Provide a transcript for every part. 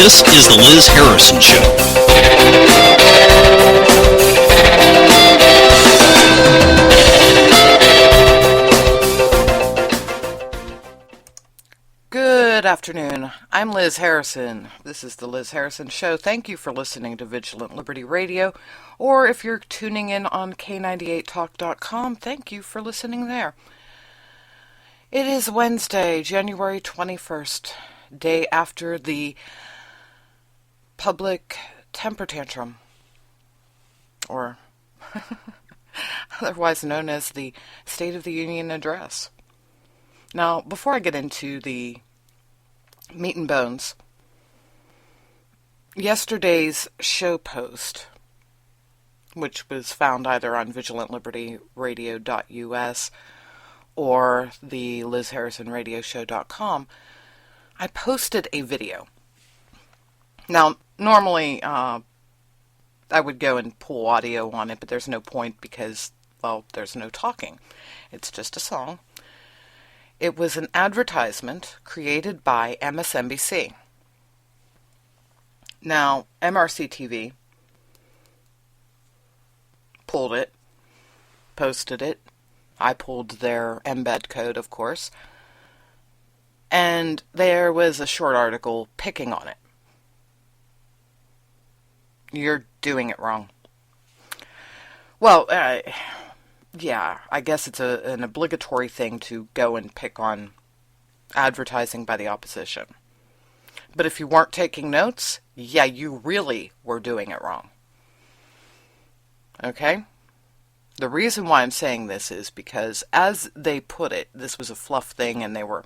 This is the Liz Harrison Show. Good afternoon. I'm Liz Harrison. This is the Liz Harrison Show. Thank you for listening to Vigilant Liberty Radio, or if you're tuning in on K98talk.com, thank you for listening there. It is Wednesday, January 21st, day after the public temper tantrum, or otherwise known as the State of the Union Address. Now, before I get into the meat and bones, yesterday's show post, which was found either on vigilantlibерtyradio.us or the LizHarrisonRadioshow.com, I posted a video. Now, normally I would go and pull audio on it, but there's no point because, well, there's no talking. It's just a song. It was an advertisement created by MSNBC. Now, MRC TV pulled it, posted it. I pulled their embed code, of course. And there was a short article picking on it. You're doing it wrong. Well, yeah, I guess it's an obligatory thing to go and pick on advertising by the opposition. But if you weren't taking notes, yeah, you really were doing it wrong. Okay? The reason why I'm saying this is because, as they put it, this was a fluff thing, and they were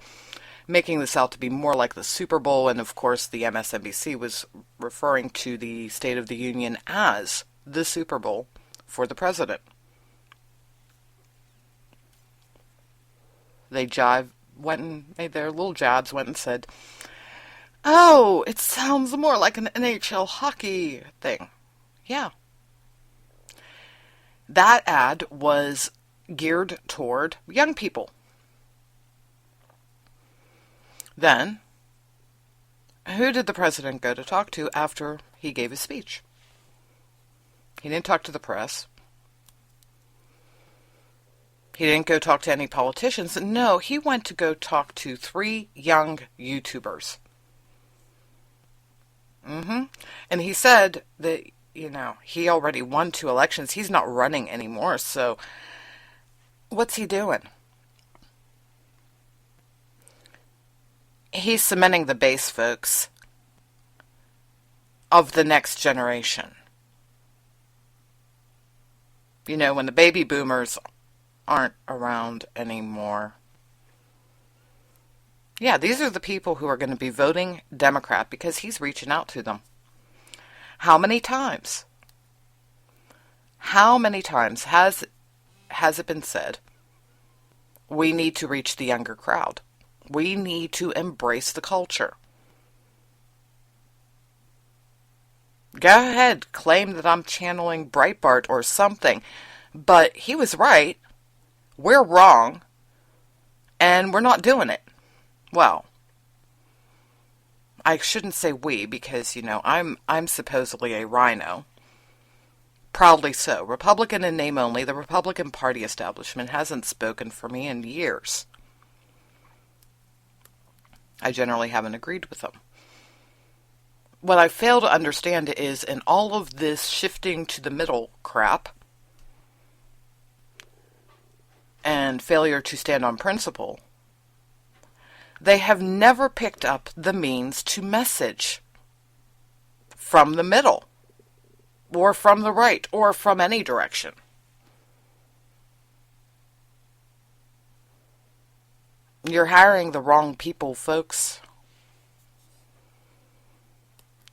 making this out to be more like the Super Bowl, and of course the MSNBC was referring to the State of the Union as the Super Bowl for the president. They went and made their little jabs, went and said, oh, it sounds more like an NHL hockey thing. Yeah. That ad was geared toward young people. Then, who did the president go to talk to after he gave his speech? He didn't talk to the press. He didn't go talk to any politicians. No, he went to go talk to 3 young YouTubers. And he said that, he already won 2 elections. He's not running anymore, so what's he doing? He's cementing the base, folks, of the next generation. When the baby boomers aren't around anymore. Yeah, these are the people who are going to be voting Democrat because he's reaching out to them. How many times? How many times has it been said, we need to reach the younger crowd? We need to embrace the culture. Go ahead, claim that I'm channeling Breitbart or something, but he was right. We're wrong, and we're not doing it. Well, I shouldn't say we because, I'm supposedly a rhino. Proudly so. Republican in name only. The Republican Party establishment hasn't spoken for me in years. I generally haven't agreed with them. What I fail to understand is, in all of this shifting to the middle crap, and failure to stand on principle, they have never picked up the means to message from the middle, or from the right, or from any direction. You're hiring the wrong people, folks.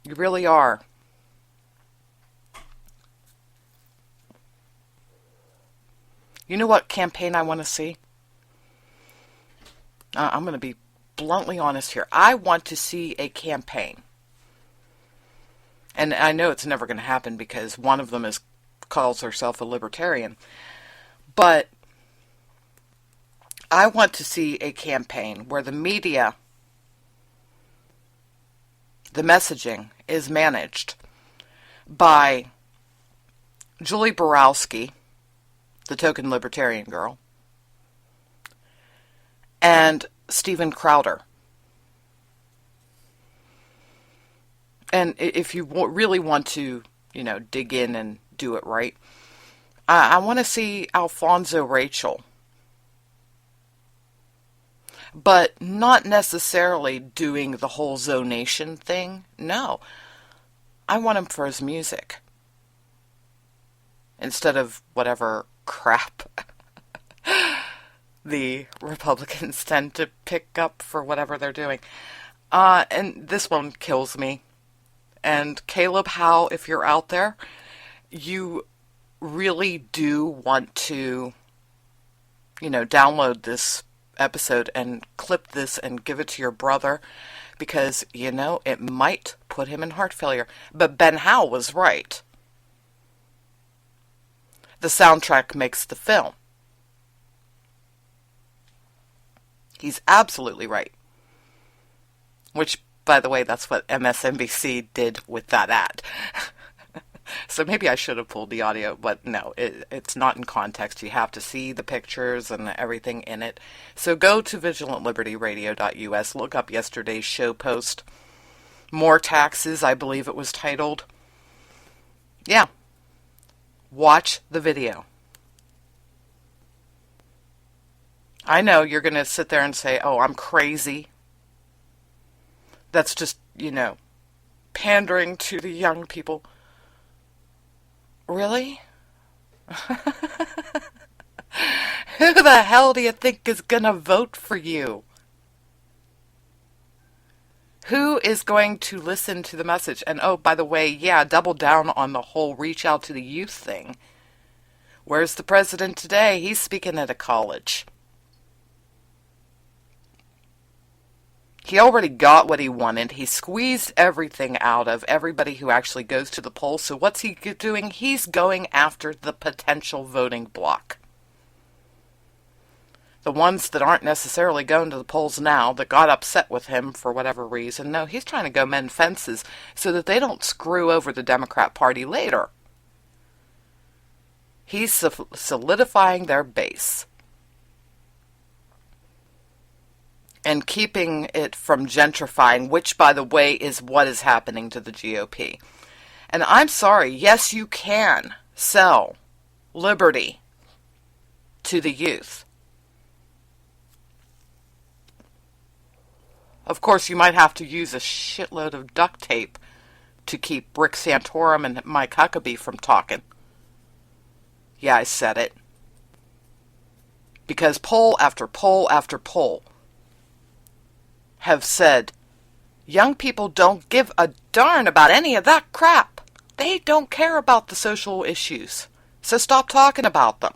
You really are. You know what campaign I want to see? I'm going to be bluntly honest here. I want to see a campaign. And I know it's never going to happen because one of them calls herself a libertarian. But I want to see a campaign where the media the messaging is managed by Julie Borowski, the token libertarian girl, and Steven Crowder. And if you really want to, dig in and do it right, I want to see Alfonso Rachel. But not necessarily doing the whole zonation thing. No. I want him for his music. Instead of whatever crap the Republicans tend to pick up for whatever they're doing. And this one kills me. And Caleb Howe, if you're out there, you really do want to, download this episode and clip this and give it to your brother, because, it might put him in heart failure. But Ben Howe was right. The soundtrack makes the film. He's absolutely right. Which, by the way, that's what MSNBC did with that ad. So maybe I should have pulled the audio, but no, it's not in context. You have to see the pictures and everything in it. So go to vigilantlibertyradio.us, look up yesterday's show post. More Taxes, I believe it was titled. Yeah. Watch the video. I know you're going to sit there and say, oh, I'm crazy. That's just, pandering to the young people. Really? Who the hell do you think is going to vote for you? Who is going to listen to the message? And oh, by the way, yeah, double down on the whole reach out to the youth thing. Where's the president today? He's speaking at a college. He already got what he wanted. He squeezed everything out of everybody who actually goes to the polls. So what's he doing? He's going after the potential voting bloc. The ones that aren't necessarily going to the polls now, that got upset with him for whatever reason. No, he's trying to go mend fences so that they don't screw over the Democrat Party later. He's solidifying their base. And keeping it from gentrifying, which, by the way, is what is happening to the GOP. And I'm sorry, yes, you can sell liberty to the youth. Of course, you might have to use a shitload of duct tape to keep Rick Santorum and Mike Huckabee from talking. Yeah, I said it. Because poll after poll after poll have said, young people don't give a darn about any of that crap. They don't care about the social issues. So stop talking about them.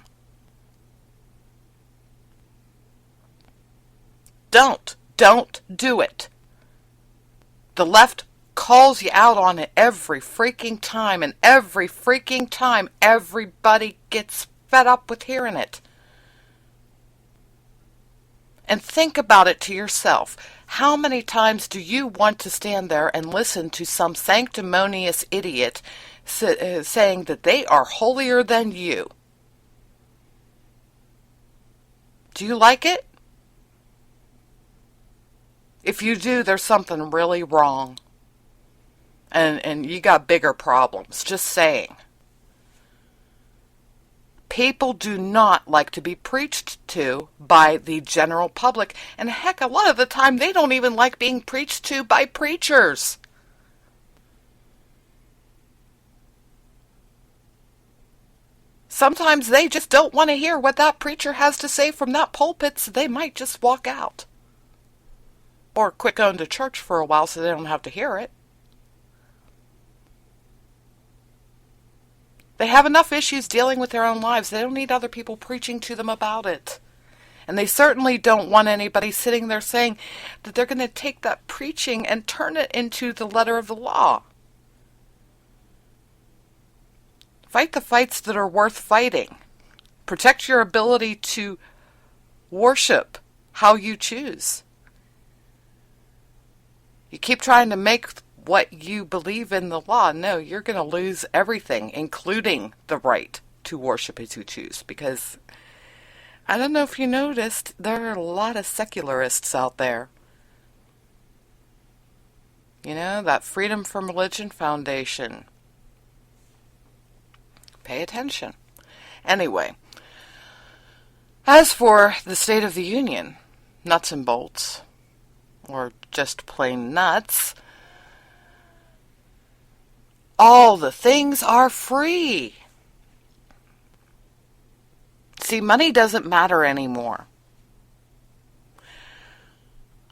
Don't do it. The left calls you out on it every freaking time, and every freaking time everybody gets fed up with hearing it. And think about it to yourself. How many times do you want to stand there and listen to some sanctimonious idiot saying that they are holier than you? Do you like it? If you do, there's something really wrong. And you got bigger problems. Just saying. People do not like to be preached to by the general public. And heck, a lot of the time they don't even like being preached to by preachers. Sometimes they just don't want to hear what that preacher has to say from that pulpit, so they might just walk out. Or quit going to church for a while so they don't have to hear it. They have enough issues dealing with their own lives. They don't need other people preaching to them about it. And they certainly don't want anybody sitting there saying that they're going to take that preaching and turn it into the letter of the law. Fight the fights that are worth fighting. Protect your ability to worship how you choose. You keep trying to make what you believe in the law, no, you're going to lose everything, including the right to worship as you choose. Because I don't know if you noticed, there are a lot of secularists out there. You know, that Freedom from Religion Foundation. Pay attention. Anyway, as for the State of the Union, nuts and bolts, or just plain nuts, all the things are free. See, money doesn't matter anymore.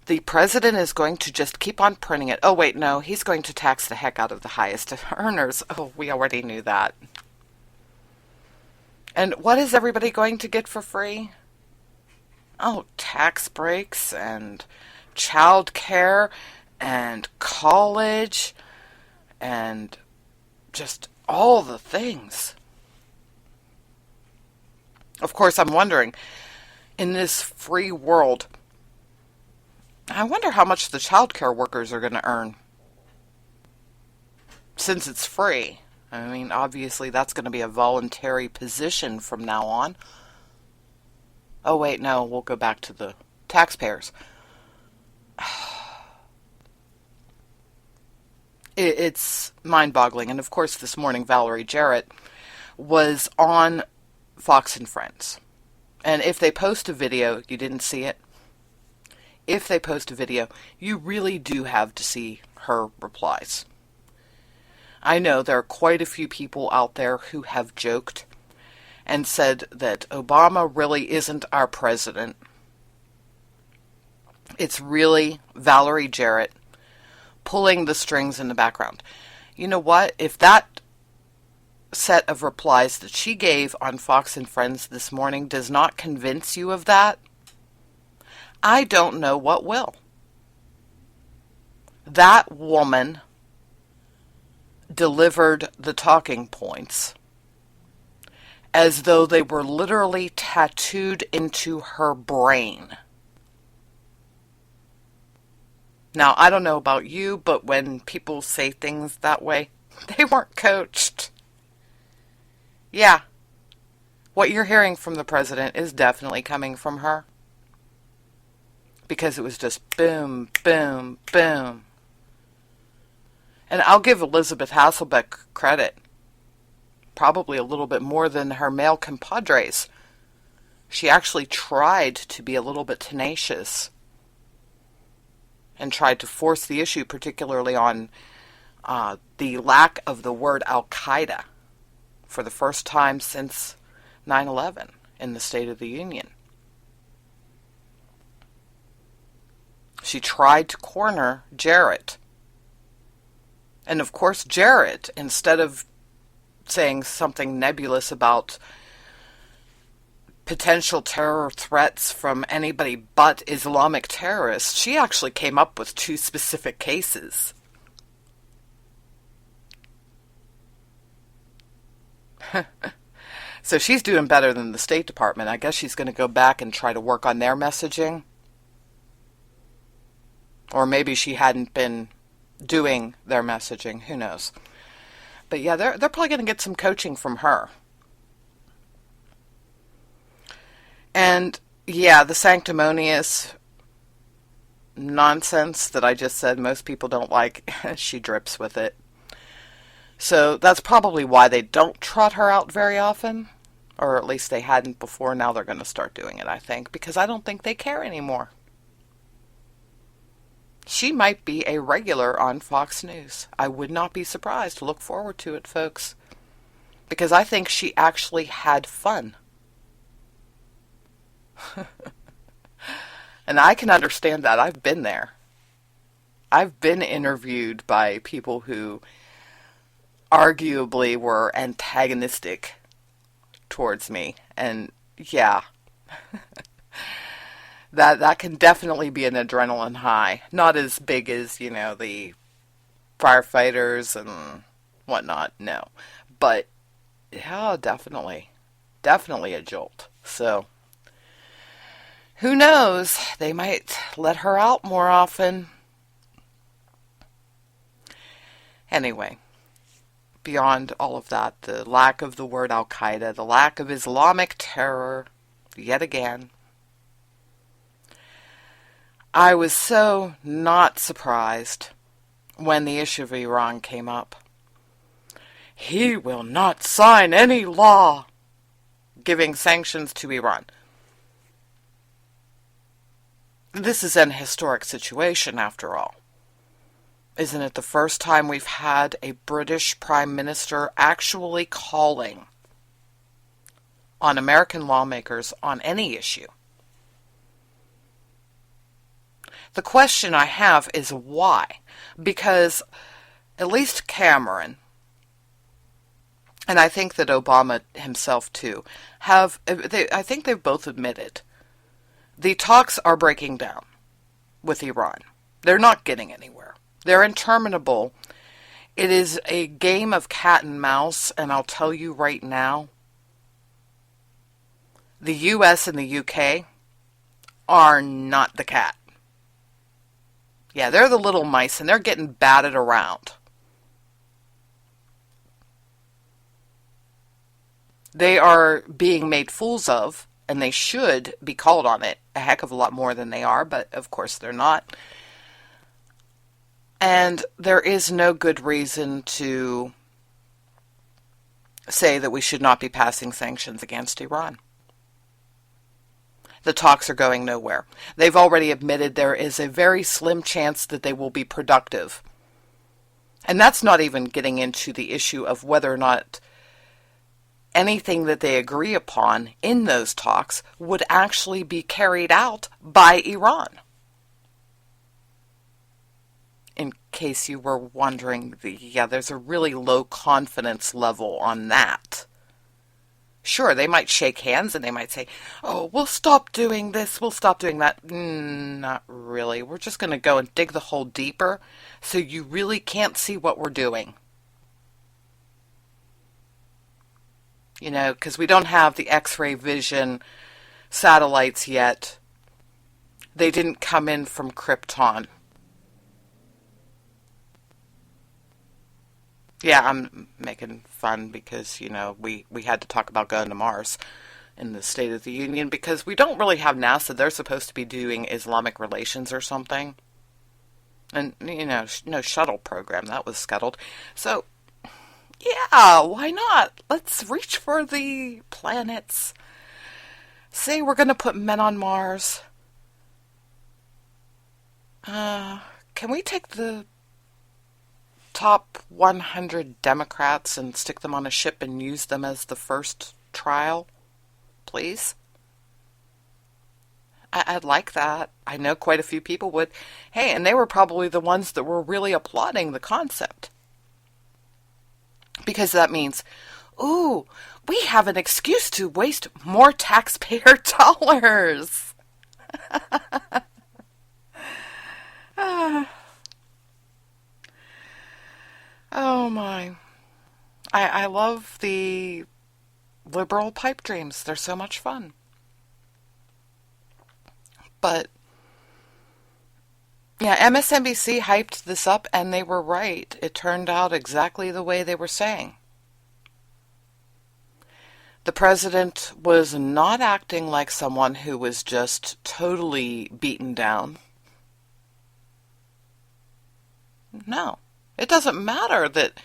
The president is going to just keep on printing it. Oh, wait, no, he's going to tax the heck out of the highest earners. Oh, we already knew that. And what is everybody going to get for free? Oh, tax breaks and child care and college and just all the things. Of course, I'm wondering, in this free world, I wonder how much the child care workers are going to earn. Since it's free. I mean, obviously that's going to be a voluntary position from now on. Oh, wait, no, we'll go back to the taxpayers. It's mind-boggling. And of course, this morning, Valerie Jarrett was on Fox and Friends. And if they post a video, you didn't see it. If they post a video, you really do have to see her replies. I know there are quite a few people out there who have joked and said that Obama really isn't our president. It's really Valerie Jarrett pulling the strings in the background. You know what? If that set of replies that she gave on Fox and Friends this morning does not convince you of that, I don't know what will. That woman delivered the talking points as though they were literally tattooed into her brain. Now, I don't know about you, but when people say things that way, they weren't coached. Yeah, what you're hearing from the president is definitely coming from her. Because it was just boom, boom, boom. And I'll give Elizabeth Hasselbeck credit. Probably a little bit more than her male compadres. She actually tried to be a little bit tenacious. And tried to force the issue, particularly on the lack of the word Al-Qaeda for the first time since 9/11 in the State of the Union. She tried to corner Jarrett. And of course, Jarrett, instead of saying something nebulous about potential terror threats from anybody but Islamic terrorists, she actually came up with 2 specific cases. So she's doing better than the State Department. I guess she's going to go back and try to work on their messaging. Or maybe she hadn't been doing their messaging. Who knows? But yeah, they're probably going to get some coaching from her. And yeah, the sanctimonious nonsense that I just said most people don't like, she drips with it. So that's probably why they don't trot her out very often. Or at least they hadn't before. Now they're going to start doing it, I think. Because I don't think they care anymore. She might be a regular on Fox News. I would not be surprised. Look forward to it, folks. Because I think she actually had fun. And I can understand that. I've been there. I've been interviewed by people who arguably were antagonistic towards me. And yeah. That can definitely be an adrenaline high. Not as big as, the firefighters and whatnot, no. But, yeah, definitely. Definitely a jolt. So, who knows? They might let her out more often. Anyway, beyond all of that, the lack of the word Al-Qaeda, the lack of Islamic terror, yet again, I was so not surprised when the issue of Iran came up. He will not sign any law giving sanctions to Iran. This is an historic situation, after all. Isn't it the first time we've had a British Prime Minister actually calling on American lawmakers on any issue? The question I have is why? Because at least Cameron, and I think that Obama himself too, I think they've both admitted the talks are breaking down with Iran. They're not getting anywhere. They're interminable. It is a game of cat and mouse, and I'll tell you right now, the US and the UK are not the cat. Yeah, they're the little mice, and they're getting batted around. They are being made fools of, and they should be called on it a heck of a lot more than they are, but of course they're not. And there is no good reason to say that we should not be passing sanctions against Iran. The talks are going nowhere. They've already admitted there is a very slim chance that they will be productive. And that's not even getting into the issue of whether or not anything that they agree upon in those talks would actually be carried out by Iran. In case you were wondering, there's a really low confidence level on that. Sure, they might shake hands and they might say, oh, we'll stop doing this, we'll stop doing that. Not really. We're just going to go and dig the hole deeper so you really can't see what we're doing. You know, because we don't have the X-ray vision satellites yet. They didn't come in from Krypton. Yeah, I'm making fun because, you know, we had to talk about going to Mars in the State of the Union because we don't really have NASA. They're supposed to be doing Islamic relations or something. And, you know, no shuttle program. That was scuttled. So, yeah, why not? Let's reach for the planets. Say we're going to put men on Mars. Can we take the top 100 Democrats and stick them on a ship and use them as the first trial, please? I'd like that. I know quite a few people would. Hey, and they were probably the ones that were really applauding the concept. Because that means, ooh, we have an excuse to waste more taxpayer dollars. Oh my. I love the liberal pipe dreams. They're so much fun. But, yeah, MSNBC hyped this up and they were right. It turned out exactly the way they were saying. The president was not acting like someone who was just totally beaten down. No. It doesn't matter that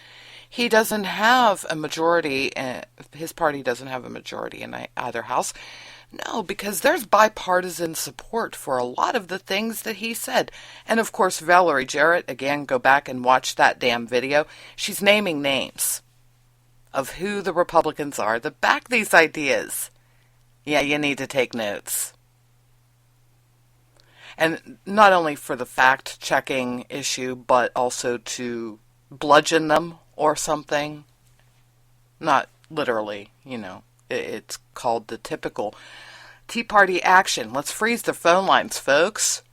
he doesn't have a majority, his party doesn't have a majority in either house. No, because there's bipartisan support for a lot of the things that he said. And of course, Valerie Jarrett, again, go back and watch that damn video. She's naming names of who the Republicans are that back these ideas. Yeah, you need to take notes. And not only for the fact-checking issue, but also to bludgeon them or something. Not literally, you know. It's called the typical Tea Party action. Let's freeze the phone lines, folks.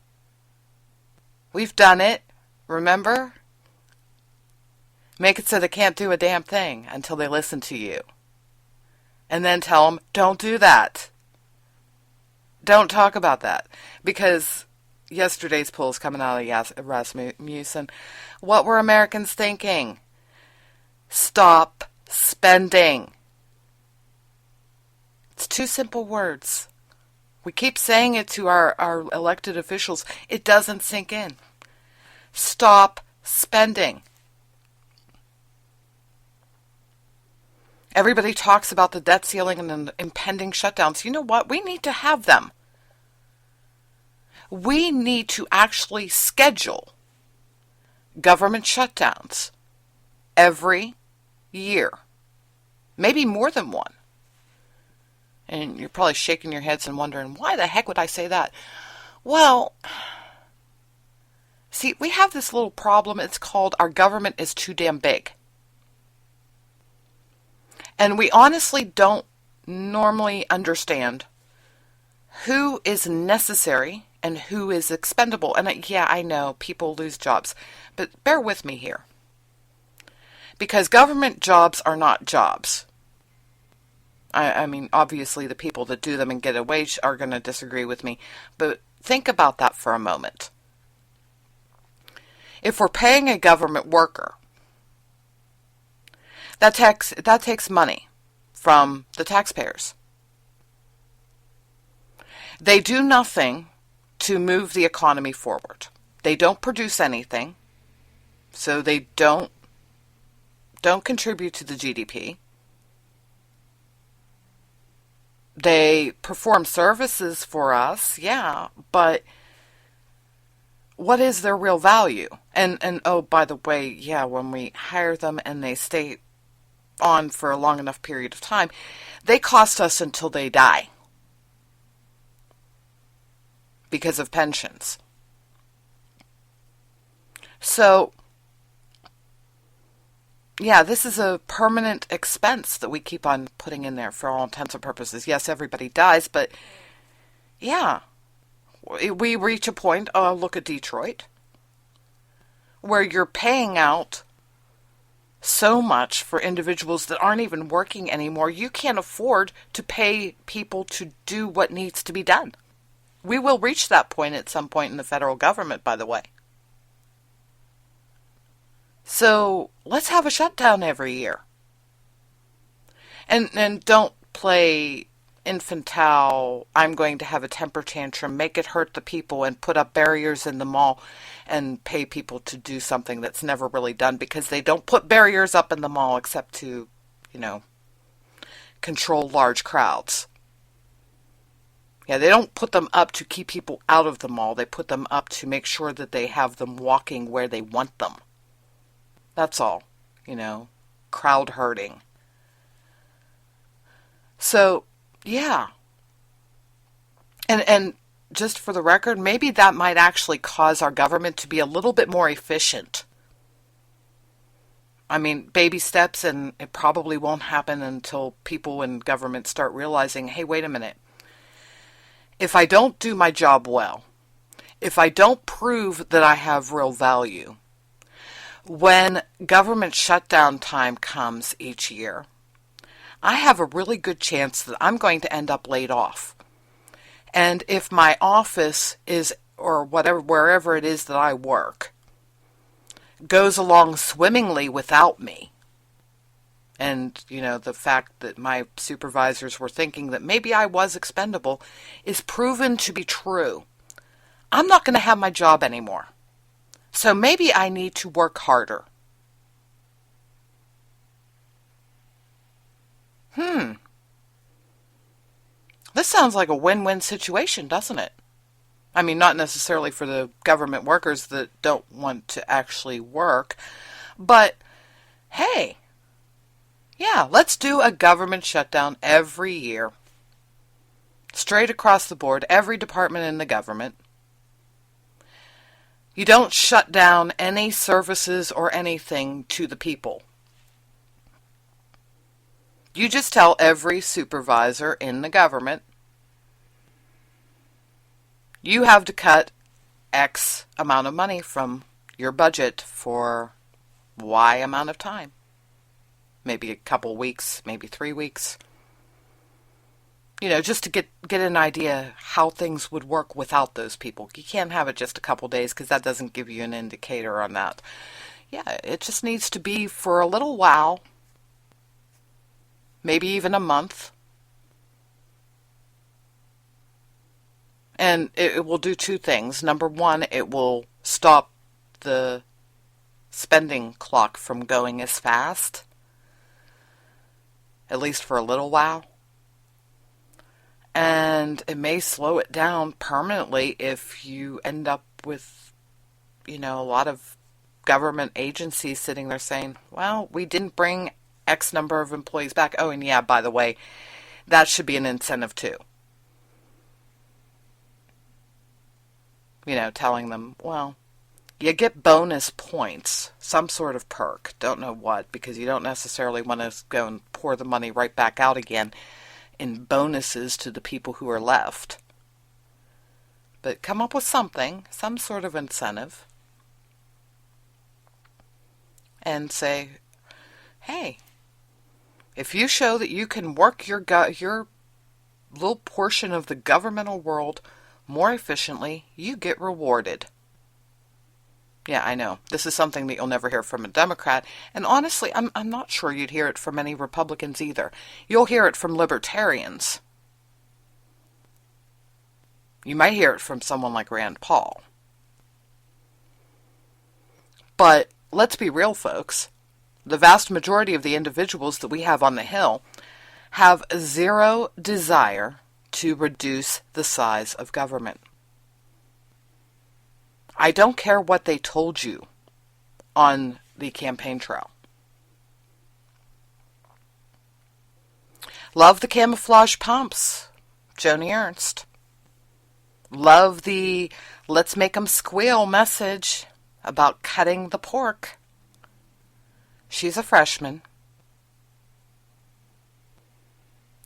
We've done it. Remember? Make it so they can't do a damn thing until they listen to you. And then tell them, don't do that. Don't talk about that. Because yesterday's polls coming out of Rasmussen, what were Americans thinking? Stop spending. It's two simple words. We keep saying it to our elected officials. It doesn't sink in. Stop spending. Everybody talks about the debt ceiling and the impending shutdowns. You know what? We need to have them. We need to actually schedule government shutdowns every year. Maybe more than one. And you're probably shaking your heads and wondering, why the heck would I say that? Well, see, we have this little problem. It's called our government is too damn big. And we honestly don't normally understand who is necessary and who is expendable. And yeah, I know people lose jobs, but bear with me here. Because government jobs are not jobs. I mean, obviously the people that do them and get a wage are going to disagree with me, but think about that for a moment. If we're paying a government worker, that takes money from the taxpayers. They do nothing to move the economy forward. They don't produce anything, so they don't contribute to the GDP. They perform services for us, yeah, but what is their real value? And oh, by the way, yeah, when we hire them and they stay on for a long enough period of time, they cost us until they die because of pensions. So, yeah, this is a permanent expense that we keep on putting in there for all intents and purposes. Yes, everybody dies, but yeah, we reach a point, look at Detroit, where you're paying out so much for individuals that aren't even working anymore. You can't afford to pay people to do what needs to be done. We will reach that point at some point in the federal government, by the way. So let's have a shutdown every year. And don't play infantile, I'm going to have a temper tantrum, make it hurt the people, and put up barriers in the mall and pay people to do something that's never really done, because they don't put barriers up in the mall except to, control large crowds. Yeah, they don't put them up to keep people out of the mall. They put them up to make sure that they have them walking where they want them. That's all, crowd herding. So, yeah. And just for the record, maybe that might actually cause our government to be a little bit more efficient. I mean, baby steps, and it probably won't happen until people in government start realizing, hey, wait a minute. If I don't do my job well, if I don't prove that I have real value, when government shutdown time comes each year, I have a really good chance that I'm going to end up laid off. And if my office is, or whatever, wherever it is that I work, goes along swimmingly without me, and, the fact that my supervisors were thinking that maybe I was expendable is proven to be true, I'm not going to have my job anymore. So maybe I need to work harder. This sounds like a win-win situation, doesn't it? I mean, not necessarily for the government workers that don't want to actually work, but hey, yeah, let's do a government shutdown every year. Straight across the board, every department in the government. You don't shut down any services or anything to the people. You just tell every supervisor in the government, you have to cut X amount of money from your budget for Y amount of time. Maybe a couple weeks, maybe 3 weeks. Just to get an idea how things would work without those people. You can't have it just a couple days, because that doesn't give you an indicator on that. Yeah, it just needs to be for a little while, maybe even a month. And it will do two things. Number one, it will stop the spending clock from going as fast, at least for a little while. And it may slow it down permanently if you end up with, a lot of government agencies sitting there saying, well, we didn't bring X number of employees back. Oh, and yeah, by the way, that should be an incentive too. Telling them, well, you get bonus points, some sort of perk, don't know what, because you don't necessarily want to go and pour the money right back out again in bonuses to the people who are left. But come up with something, some sort of incentive, and say, hey, if you show that you can work your little portion of the governmental world more efficiently, you get rewarded. Yeah, I know. This is something that you'll never hear from a Democrat. And honestly, I'm not sure you'd hear it from any Republicans either. You'll hear it from libertarians. You might hear it from someone like Rand Paul. But let's be real, folks. The vast majority of the individuals that we have on the Hill have zero desire to reduce the size of government. I don't care what they told you on the campaign trail. Love the camouflage pumps, Joni Ernst. Love the let's make 'em squeal message about cutting the pork. She's a freshman.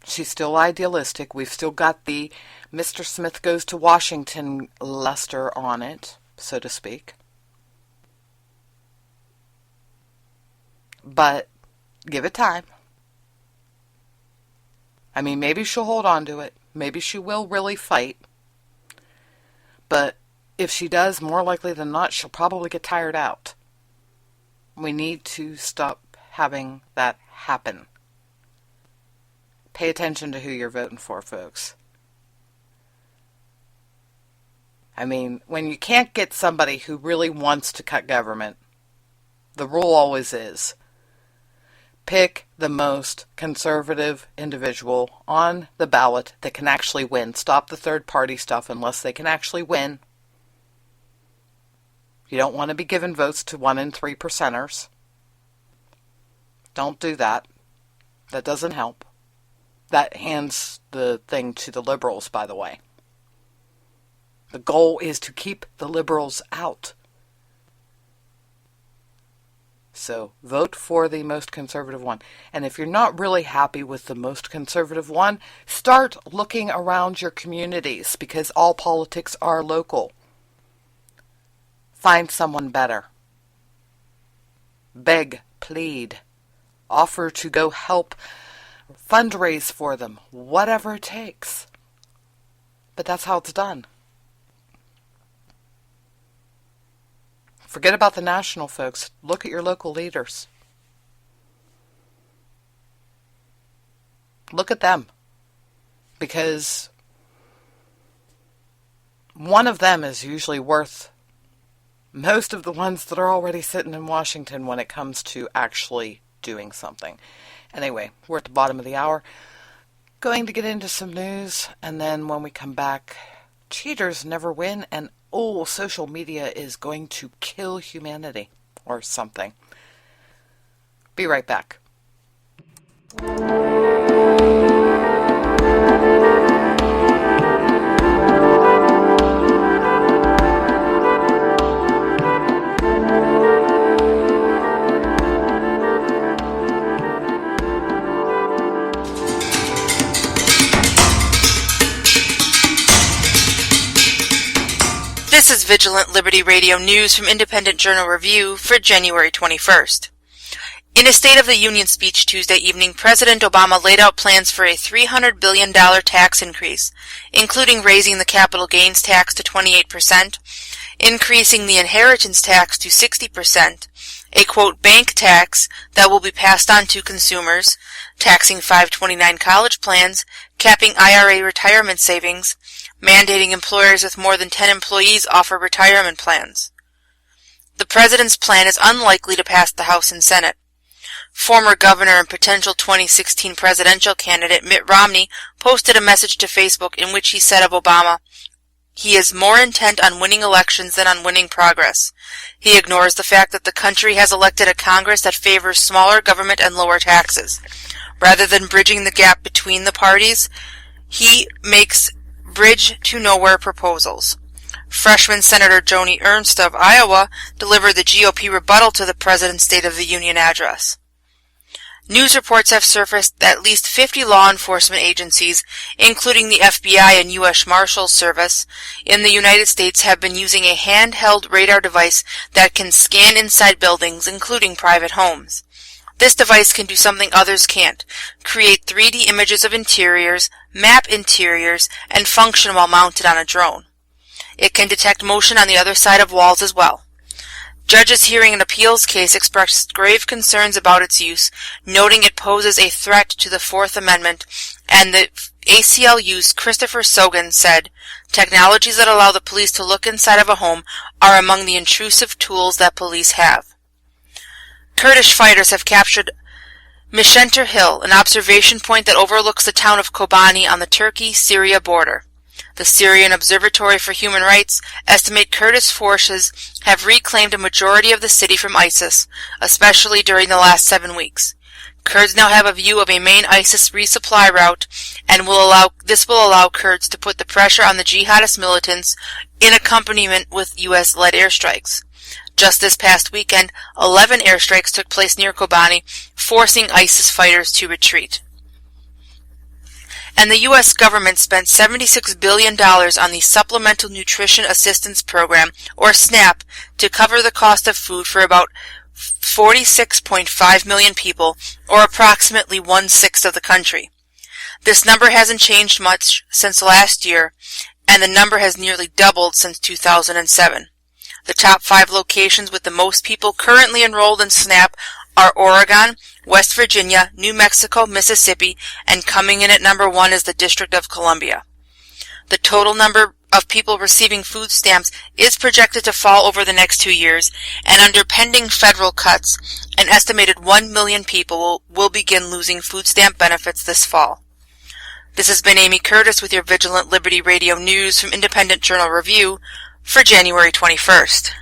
She's still idealistic. We've still got the Mr. Smith goes to Washington luster on it, so to speak. But give it time. I mean, maybe she'll hold on to it. Maybe she will really fight. But if she does, more likely than not, she'll probably get tired out. We need to stop having that happen. Pay attention to who you're voting for, folks. I mean, when you can't get somebody who really wants to cut government, the rule always is, pick the most conservative individual on the ballot that can actually win. Stop the third-party stuff unless they can actually win. You don't want to be giving votes to 1 in 3 percenters. Don't do that. That doesn't help. That hands the thing to the liberals, by the way. The goal is to keep the liberals out. So vote for the most conservative one. And if you're not really happy with the most conservative one, start looking around your communities, because all politics are local. Find someone better. Beg, plead, offer to go help fundraise for them, whatever it takes. But that's how it's done. Forget about the national folks. Look at your local leaders. Look at them. Because one of them is usually worth most of the ones that are already sitting in Washington when it comes to actually doing something. Anyway, we're at the bottom of the hour. Going to get into some news, and then when we come back, cheaters never win, and social media is going to kill humanity, or something. Be right back. This is Vigilant Liberty Radio News from Independent Journal Review for January 21st. In a State of the Union speech Tuesday evening, President Obama laid out plans for a $300 billion tax increase, including raising the capital gains tax to 28%, increasing the inheritance tax to 60%, a, quote, bank tax that will be passed on to consumers, taxing 529 college plans, capping IRA retirement savings, mandating employers with more than 10 employees offer retirement plans. The president's plan is unlikely to pass the House and Senate. Former governor and potential 2016 presidential candidate Mitt Romney posted a message to Facebook in which he said of Obama, "He is more intent on winning elections than on winning progress. He ignores the fact that the country has elected a Congress that favors smaller government and lower taxes. Rather than bridging the gap between the parties, he makes bridge-to-nowhere proposals." Freshman Senator Joni Ernst of Iowa delivered the GOP rebuttal to the President's State of the Union address. News reports have surfaced that at least 50 law enforcement agencies, including the FBI and U.S. Marshals Service, in the United States have been using a handheld radar device that can scan inside buildings, including private homes. This device can do something others can't: create 3D images of interiors, map interiors, and function while mounted on a drone. It can detect motion on the other side of walls as well. Judges hearing an appeals case expressed grave concerns about its use, noting it poses a threat to the Fourth Amendment, and the ACLU's Christopher Sogan said, "Technologies that allow the police to look inside of a home are among the intrusive tools that police have." Kurdish fighters have captured Mishenter Hill, an observation point that overlooks the town of Kobani on the Turkey-Syria border. The Syrian Observatory for Human Rights estimate Kurdish forces have reclaimed a majority of the city from ISIS, especially during the last 7 weeks. Kurds now have a view of a main ISIS resupply route, and this will allow Kurds to put the pressure on the jihadist militants in accompaniment with U.S.-led airstrikes. Just this past weekend, 11 airstrikes took place near Kobani, forcing ISIS fighters to retreat. And the U.S. government spent $76 billion on the Supplemental Nutrition Assistance Program, or SNAP, to cover the cost of food for about 46.5 million people, or approximately 1/6 of the country. This number hasn't changed much since last year, and the number has nearly doubled since 2007. The top 5 locations with the most people currently enrolled in SNAP are Oregon, West Virginia, New Mexico, Mississippi, and coming in at number 1 is the District of Columbia. The total number of people receiving food stamps is projected to fall over the next 2 years, and under pending federal cuts, an estimated 1 million people will begin losing food stamp benefits this fall. This has been Amy Curtis with your Vigilant Liberty Radio News from Independent Journal Review for January 21st.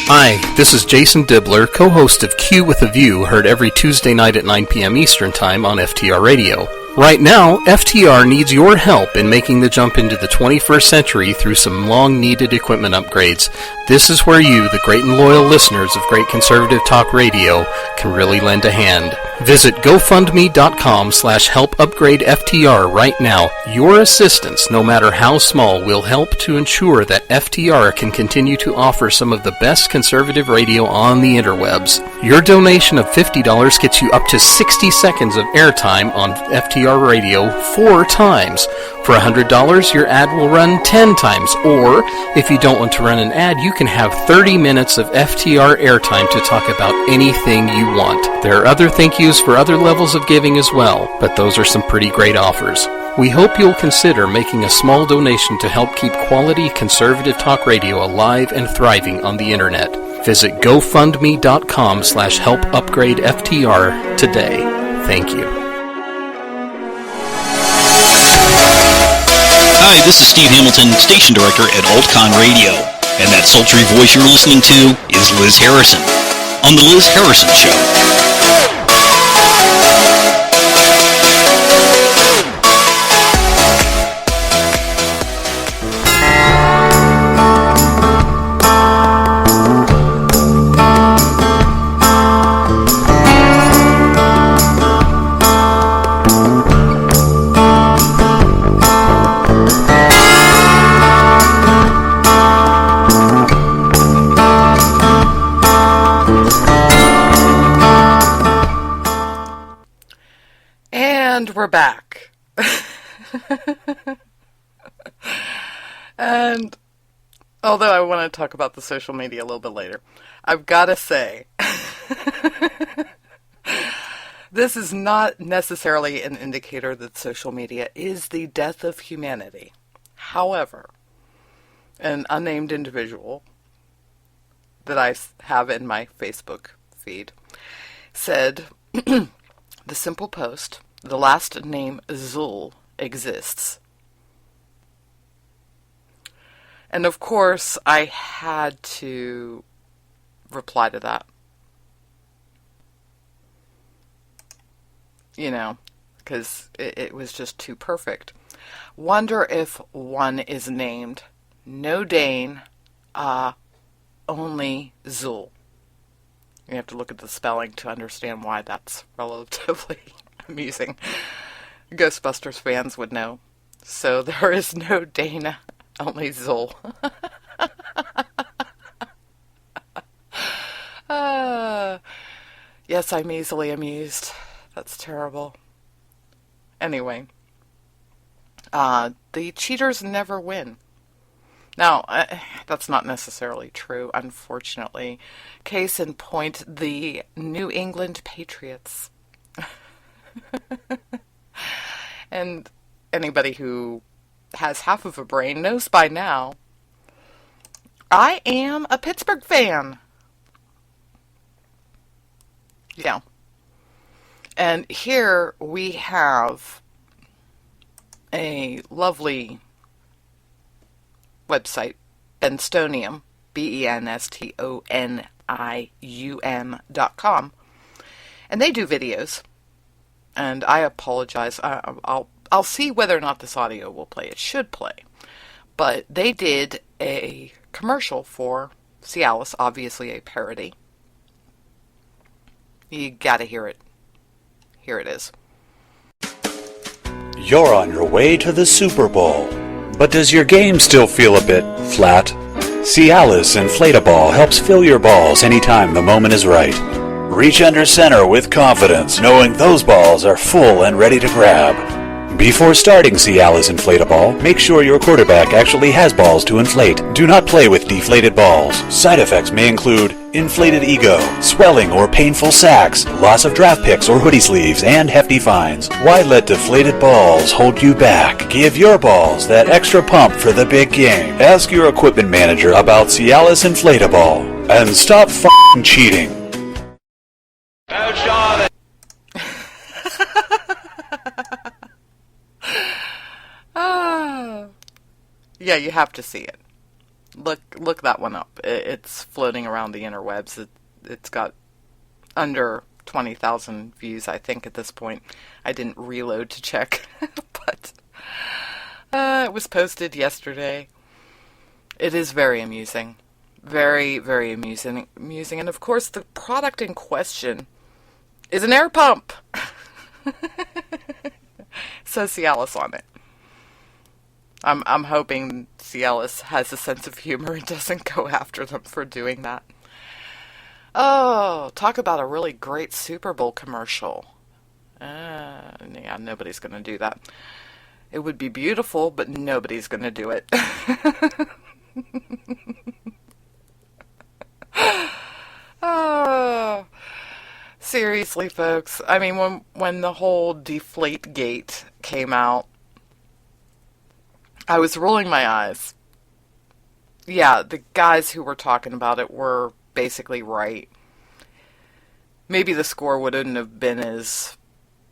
Hi, this is Jason Dibbler, co-host of Q with a View, heard every Tuesday night at 9 p.m. Eastern Time on FTR Radio. Right now, FTR needs your help in making the jump into the 21st century through some long-needed equipment upgrades. This is where you, the great and loyal listeners of Great Conservative Talk Radio, can really lend a hand. Visit GoFundMe.com/helpupgradeFTR right now. Your assistance, no matter how small, will help to ensure that FTR can continue to offer some of the best conservative radio on the interwebs. Your donation of $50 gets you up to 60 seconds of airtime on FTR Radio 4 times. For $100, your ad will run 10 times, or if you don't want to run an ad, you can have 30 minutes of FTR airtime to talk about anything you want. There are other thank yous for other levels of giving as well, but those are some pretty great offers. We hope you'll consider making a small donation to help keep quality conservative talk radio alive and thriving on the internet. Visit GoFundMe.com/helpupgradeFTR today. Thank you. Hi, this is Steve Hamilton, station director at AltCon Radio, and that sultry voice you're listening to is Liz Harrison on The Liz Harrison Show. And we're back. And Although I want to talk about the social media a little bit later. I've got to say, this is not necessarily an indicator that social media is the death of humanity. However, an unnamed individual that I have in my Facebook feed said, the simple post, the last name Zul exists. And of course, I had to reply to that. You know, because it was just too perfect. Wonder if one is named No Dane, only Zul. You have to look at the spelling to understand why that's relatively amusing. Ghostbusters fans would know. So there is no Dana, only Zul. Yes, I'm easily amused. That's terrible. Anyway, the cheaters never win. Now, that's not necessarily true, unfortunately. Case in point, the New England Patriots. And anybody who has half of a brain knows by now, I am a Pittsburgh fan. Yeah. And here we have a lovely website, Benstonium, BENSTONIUM.com. And they do videos. And I apologize. I'll see whether or not this audio will play. It should play. But they did a commercial for Cialis, obviously a parody. You gotta hear it. Here it is. You're on your way to the Super Bowl. But does your game still feel a bit flat? Cialis Inflatable helps fill your balls anytime the moment is right. Reach under center with confidence, knowing those balls are full and ready to grab. Before starting Cialis Inflatable, make sure your quarterback actually has balls to inflate. Do not play with deflated balls. Side effects may include inflated ego, swelling or painful sacks, loss of draft picks or hoodie sleeves, and hefty fines. Why let deflated balls hold you back? Give your balls that extra pump for the big game. Ask your equipment manager about Cialis Inflatable. And stop f***ing cheating. Yeah, you have to see it. Look that one up. It's floating around the interwebs. It's got under 20,000 views, I think, at this point. I didn't reload to check, but it was posted yesterday. It is very amusing. Very, very amusing. And of course, the product in question is an air pump. Says Cialis on it. I'm hoping Cialis has a sense of humor and doesn't go after them for doing that. Oh, talk about a really great Super Bowl commercial. Yeah, nobody's going to do that. It would be beautiful, but nobody's going to do it. Oh, seriously, folks. I mean, when the whole Deflategate came out, I was rolling my eyes. Yeah, the guys who were talking about it were basically right. Maybe the score wouldn't have been as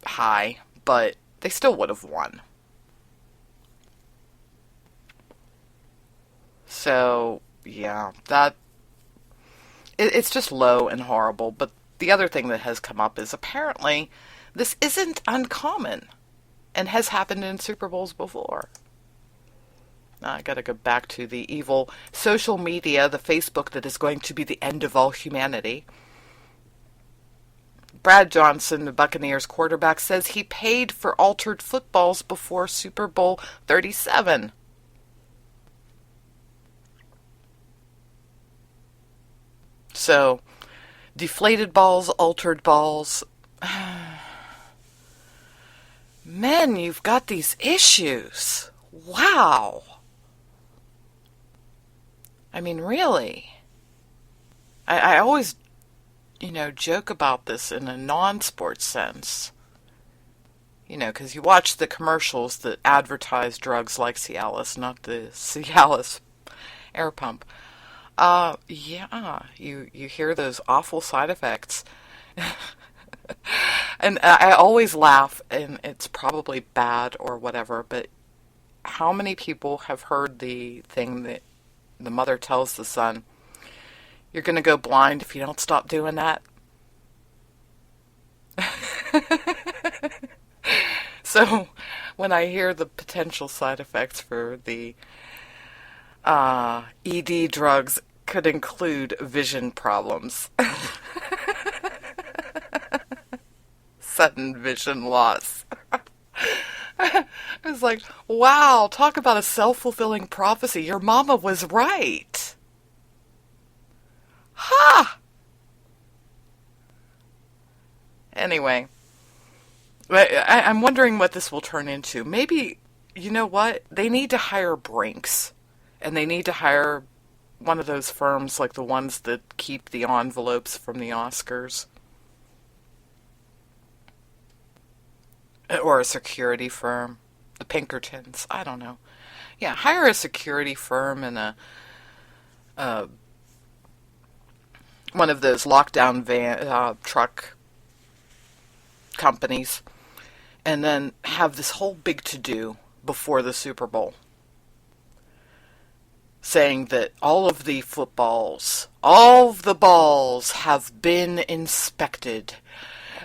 high, but they still would have won. So, yeah, it's just low and horrible. But the other thing that has come up is apparently this isn't uncommon and has happened in Super Bowls before. I gotta go back to the evil social media, the Facebook that is going to be the end of all humanity. Brad Johnson, the Buccaneers quarterback, says he paid for altered footballs before Super Bowl 37. So, deflated balls, altered balls. Men, you've got these issues. Wow. I mean, really. I always, joke about this in a non-sports sense. Because you watch the commercials that advertise drugs like Cialis, not the Cialis air pump. Yeah, you hear those awful side effects. And I always laugh, and it's probably bad or whatever, but how many people have heard the thing that the mother tells the son, you're going to go blind if you don't stop doing that? So when I hear the potential side effects for the ED drugs could include vision problems. Sudden vision loss. I was like, wow, talk about a self-fulfilling prophecy. Your mama was right. Ha! Anyway, I'm wondering what this will turn into. Maybe, you know what? They need to hire Brinks. And they need to hire one of those firms like the ones that keep the envelopes from the Oscars. Or a security firm. The Pinkertons. I don't know. Yeah, hire a security firm and one of those lockdown van truck companies. And then have this whole big to-do before the Super Bowl. Saying that all of the footballs, all of the balls have been inspected.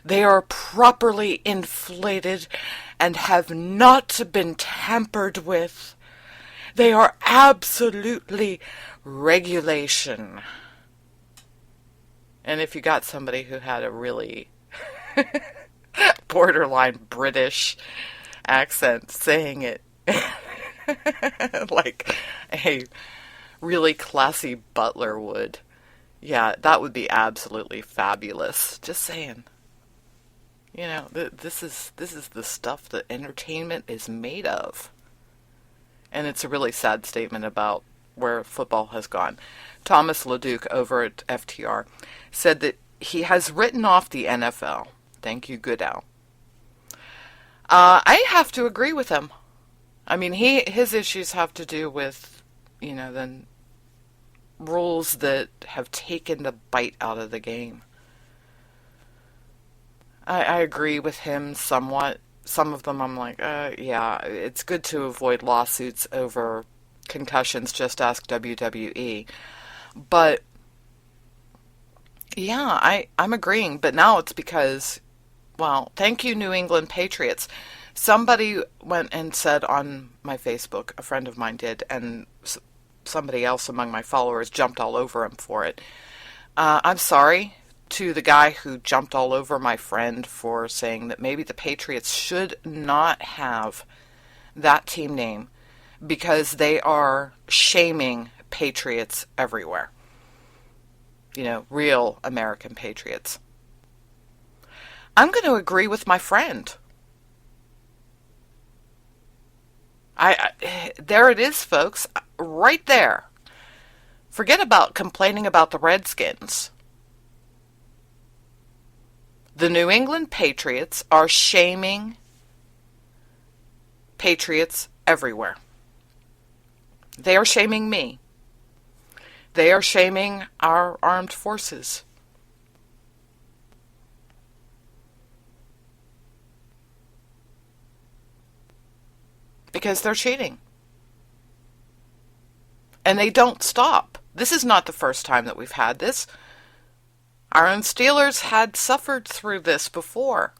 They are properly inflated and have not been tampered with. They are absolutely regulation. And if you got somebody who had a really borderline British accent saying it like a really classy butler would, yeah, that would be absolutely fabulous. Just saying. This is the stuff that entertainment is made of. And it's a really sad statement about where football has gone. Thomas LeDuc over at FTR said that he has written off the NFL. Thank you, Goodell. I have to agree with him. I mean, his issues have to do with, the rules that have taken the bite out of the game. I agree with him somewhat. Some of them I'm like, yeah, it's good to avoid lawsuits over concussions, just ask WWE. But, yeah, I'm agreeing. But now it's because, well, thank you, New England Patriots. Somebody went and said on my Facebook, a friend of mine did, and somebody else among my followers jumped all over him for it. I'm sorry to the guy who jumped all over my friend for saying that maybe the Patriots should not have that team name because they are shaming patriots everywhere. Real American patriots. I'm going to agree with my friend. There it is, folks. Right there. Forget about complaining about the Redskins. The New England Patriots are shaming patriots everywhere. They are shaming me. They are shaming our armed forces. Because they're cheating. And they don't stop. This is not the first time that we've had this. Our own Steelers had suffered through this before.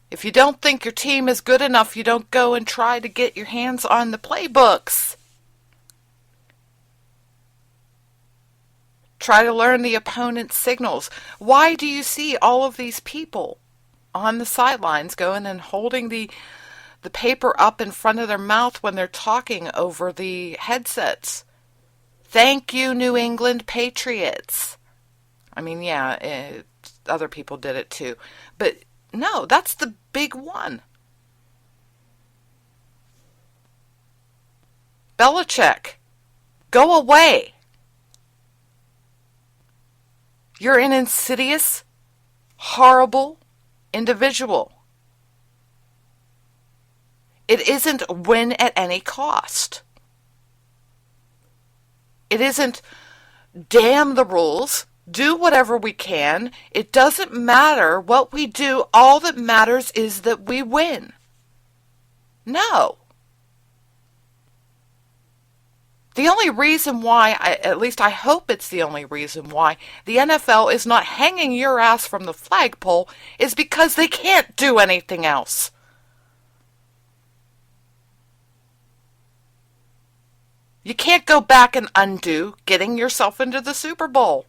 If you don't think your team is good enough, you don't go and try to get your hands on the playbooks. Try to learn the opponent's signals. Why do you see all of these people on the sidelines going and holding the paper up in front of their mouth when they're talking over the headsets? Thank you, New England Patriots. I mean, yeah, other people did it too. But no, that's the big one. Belichick Go away. You're an insidious, horrible individual. It isn't win at any cost. It isn't damn the rules, do whatever we can. It doesn't matter what we do. All that matters is that we win. No. The only reason why, at least I hope it's the only reason why, the NFL is not hanging your ass from the flagpole is because they can't do anything else. You can't go back and undo getting yourself into the Super Bowl.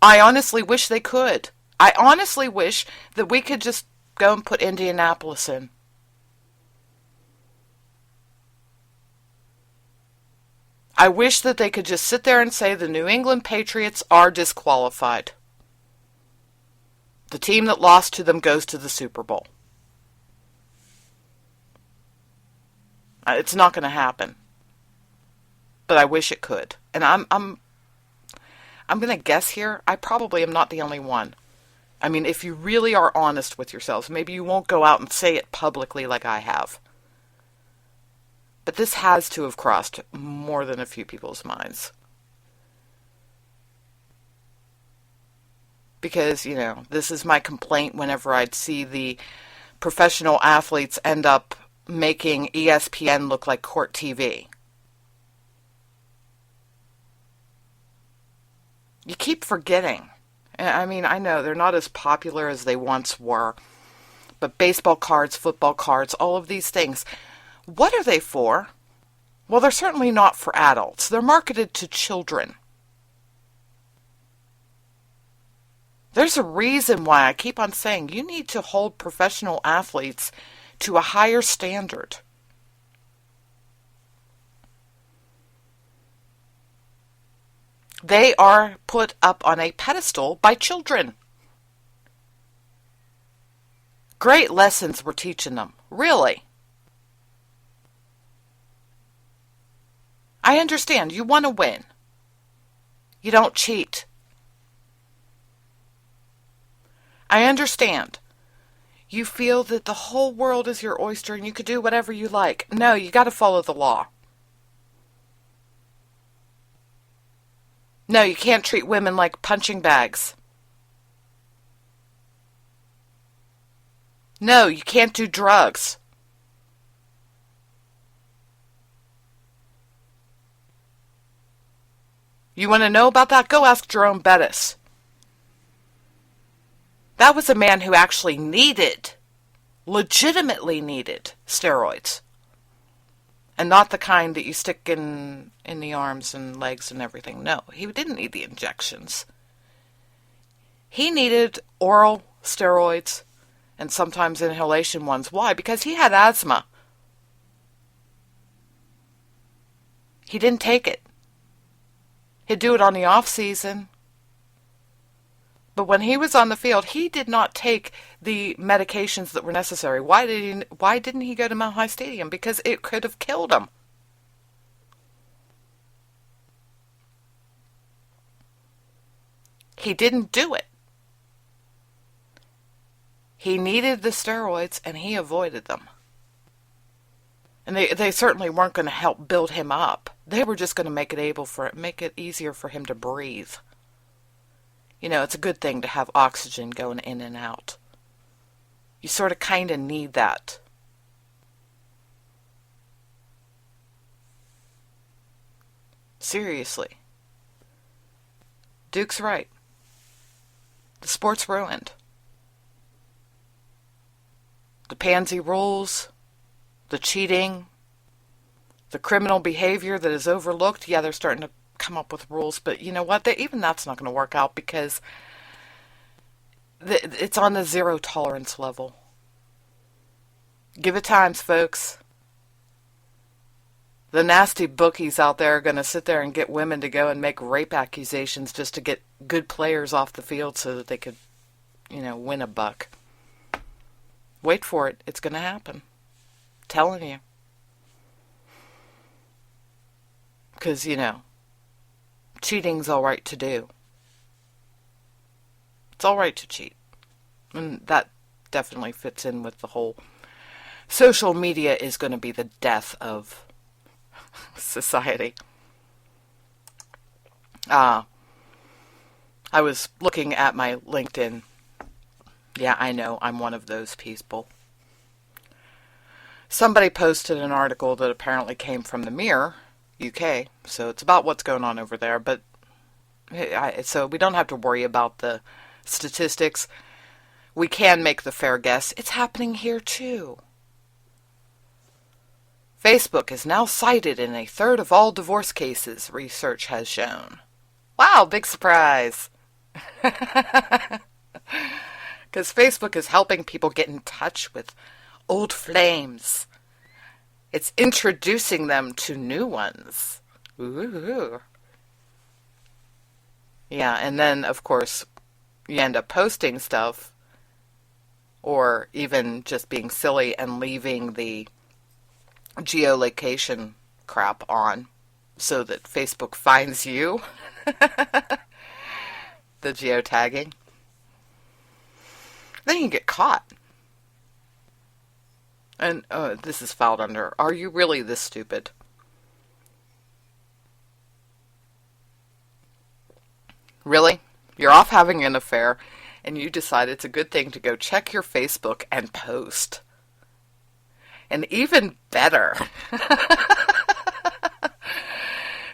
I honestly wish they could. I honestly wish that we could just go and put Indianapolis in. I wish that they could just sit there and say the New England Patriots are disqualified. The team that lost to them goes to the Super Bowl. It's not going to happen. But I wish it could. And I'm going to guess here, I probably am not the only one. I mean, if you really are honest with yourselves, maybe you won't go out and say it publicly like I have. But this has to have crossed more than a few people's minds. Because, you know, this is my complaint whenever I'd see the professional athletes end up making ESPN look like court TV. You keep forgetting. I mean, I know they're not as popular as they once were, but baseball cards, football cards, all of these things, what are they for? Well, they're certainly not for adults. They're marketed to children. There's a reason why I keep on saying you need to hold professional athletes to a higher standard. They are put up on a pedestal by children. Great lessons we're teaching them, really. I understand you want to win. You don't cheat. I understand. You feel that the whole world is your oyster and you could do whatever you like. No, you got to follow the law. No, you can't treat women like punching bags. No, you can't do drugs. You want to know about that? Go ask Jerome Bettis. That was a man who actually legitimately needed steroids. And not the kind that you stick in the arms and legs and everything. No, he didn't need the injections. He needed oral steroids and sometimes inhalation ones. Why? Because he had asthma. He didn't take it. He'd do it on the off season. But when he was on the field, he did not take the medications that were necessary. Why didn't he go to Mile High Stadium? Because it could have killed him. He didn't do it. He needed the steroids and he avoided them. And they certainly weren't going to help build him up. They were just going to make it easier for him to breathe. You know, it's a good thing to have oxygen going in and out. You sort of kind of need that. Seriously. Duke's right. The sport's ruined. The pansy rules, the cheating, the criminal behavior that is overlooked. Yeah, they're starting to come up with rules, but you know what? Even that's not going to work out because it's on the zero tolerance level. Give it time, folks. The nasty bookies out there are going to sit there and get women to go and make rape accusations just to get good players off the field so that they could, win a buck. Wait for it. It's going to happen. I'm telling you. Because, cheating's all right to do. It's all right to cheat. And that definitely fits in with the whole social media is going to be the death of society. I was looking at my LinkedIn. Yeah, I know, I'm one of those people. Somebody posted an article that apparently came from the Mirror, UK, so it's about what's going on over there, but so we don't have to worry about the statistics. We can make the fair guess. It's happening here too. Facebook is now cited in a third of all divorce cases, research has shown. Wow, big surprise. Because Facebook is helping people get in touch with old flames. It's introducing them to new ones. Ooh. Yeah, and then, of course, you end up posting stuff or even just being silly and leaving the geolocation crap on so that Facebook finds you. The geotagging. Then you get caught. And this is filed under, are you really this stupid? Really? You're off having an affair, and you decide it's a good thing to go check your Facebook and post. And even better,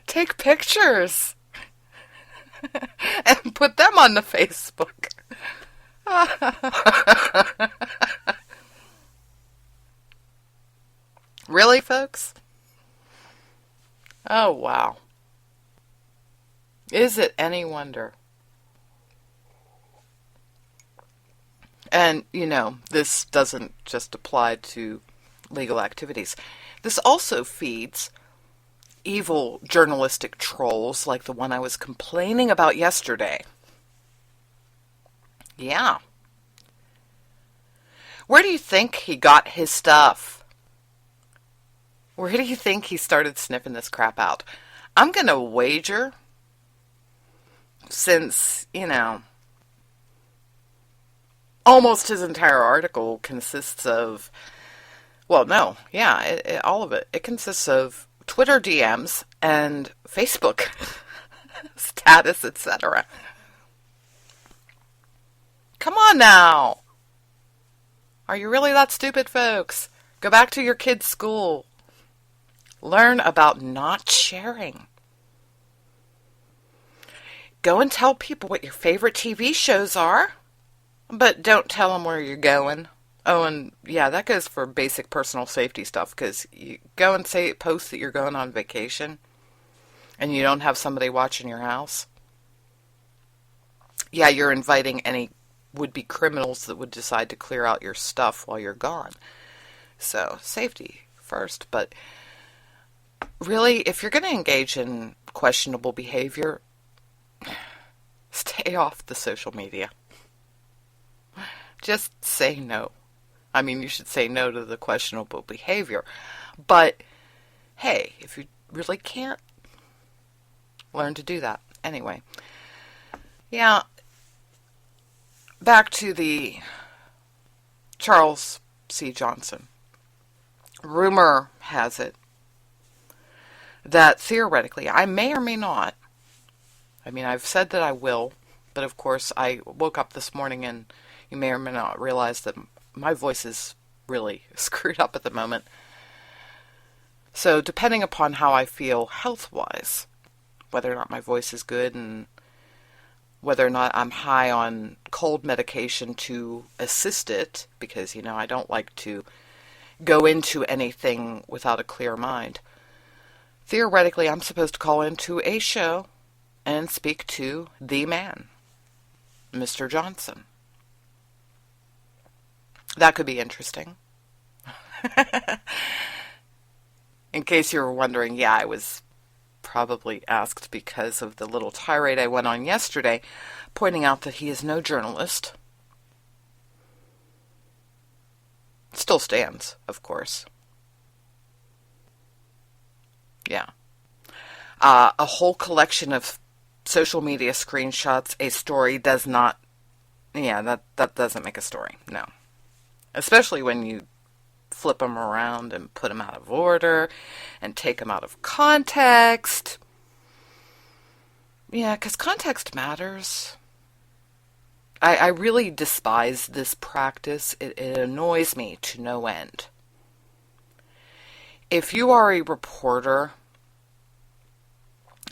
take pictures and put them on the Facebook. Really, folks? Oh, wow. Is it any wonder? And, this doesn't just apply to legal activities. This also feeds evil journalistic trolls like the one I was complaining about yesterday. Yeah. Where do you think he got his stuff? Where do you think he started sniffing this crap out? I'm going to wager, since, almost his entire article consists of, well, no, yeah, all of it. It consists of Twitter DMs and Facebook status, etc. Come on now. Are you really that stupid, folks? Go back to your kid's school. Learn about not sharing. Go and tell people what your favorite TV shows are, but don't tell them where you're going. Oh, and yeah, that goes for basic personal safety stuff, because you go and post that you're going on vacation, and you don't have somebody watching your house. Yeah, you're inviting any would-be criminals that would decide to clear out your stuff while you're gone. So, safety first, but really, if you're going to engage in questionable behavior, stay off the social media. Just say no. I mean, you should say no to the questionable behavior. But, hey, if you really can't, learn to do that. Anyway. Yeah. Back to the Charles C. Johnson. Rumor has it that theoretically, I may or may not, I mean, I've said that I will, but of course, I woke up this morning and you may or may not realize that my voice is really screwed up at the moment. So, depending upon how I feel health-wise, whether or not my voice is good and whether or not I'm high on cold medication to assist it, because, I don't like to go into anything without a clear mind. Theoretically, I'm supposed to call into a show and speak to the man, Mr. Johnson. That could be interesting. In case you were wondering, yeah, I was probably asked because of the little tirade I went on yesterday, pointing out that he is no journalist. Still stands, of course. Yeah. A whole collection of social media screenshots, a story does not, that doesn't make a story, no. Especially when you flip them around and put them out of order and take them out of context. Yeah, because context matters. I really despise this practice. It annoys me to no end. If you are a reporter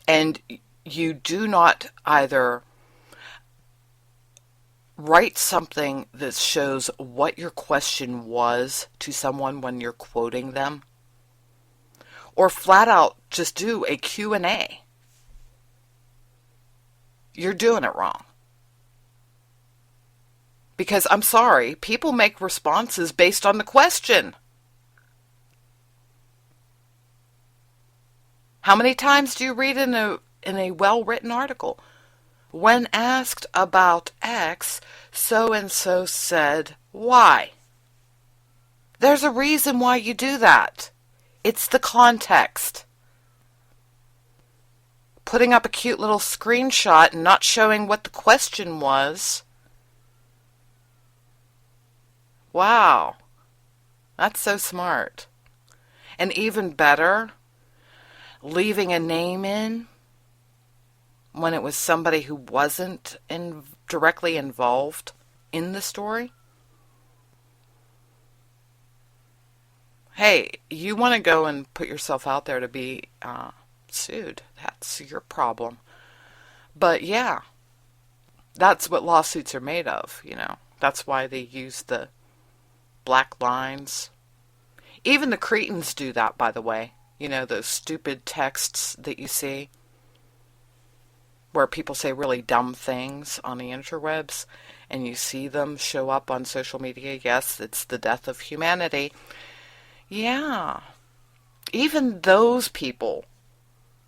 and you do not either write something that shows what your question was to someone when you're quoting them, or flat out just do a Q&A, you're doing it wrong. Because I'm sorry, people make responses based on the question. How many times do you read in a well-written article, when asked about X, so-and-so said Y? There's a reason why you do that. It's the context. Putting up a cute little screenshot and not showing what the question was. Wow, that's so smart. And even better, leaving a name in when it was somebody who wasn't directly involved in the story. Hey, you want to go and put yourself out there to be sued. That's your problem. But yeah, that's what lawsuits are made of, That's why they use the black lines. Even the cretins do that, by the way. Those stupid texts that you see where people say really dumb things on the interwebs and you see them show up on social media. Yes, it's the death of humanity. Yeah. Even those people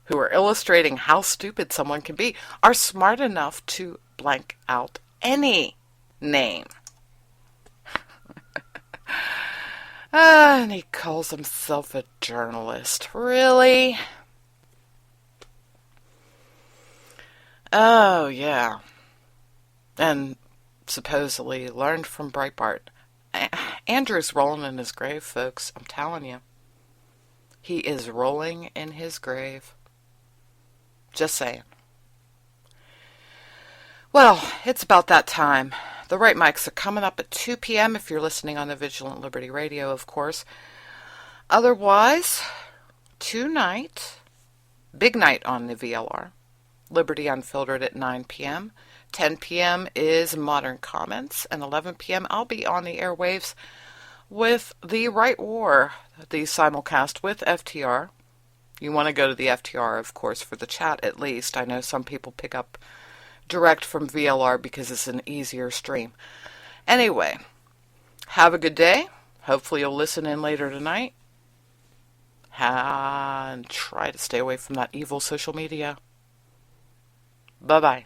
who are illustrating how stupid someone can be are smart enough to blank out any name. And he calls himself a journalist. Really? Oh, yeah. And supposedly learned from Breitbart. Andrew's rolling in his grave, folks. I'm telling you. He is rolling in his grave. Just saying. Well, it's about that time. The right mics are coming up at 2 p.m. if you're listening on the Vigilant Liberty Radio, of course. Otherwise, tonight, big night on the VLR. Liberty Unfiltered at 9 p.m. 10 p.m. is Modern Comments. And 11 p.m. I'll be on the airwaves with The Right War, the simulcast with FTR. You want to go to the FTR, of course, for the chat at least. I know some people pick up direct from VLR because it's an easier stream. Anyway, have a good day. Hopefully you'll listen in later tonight. And try to stay away from that evil social media. Bye-bye.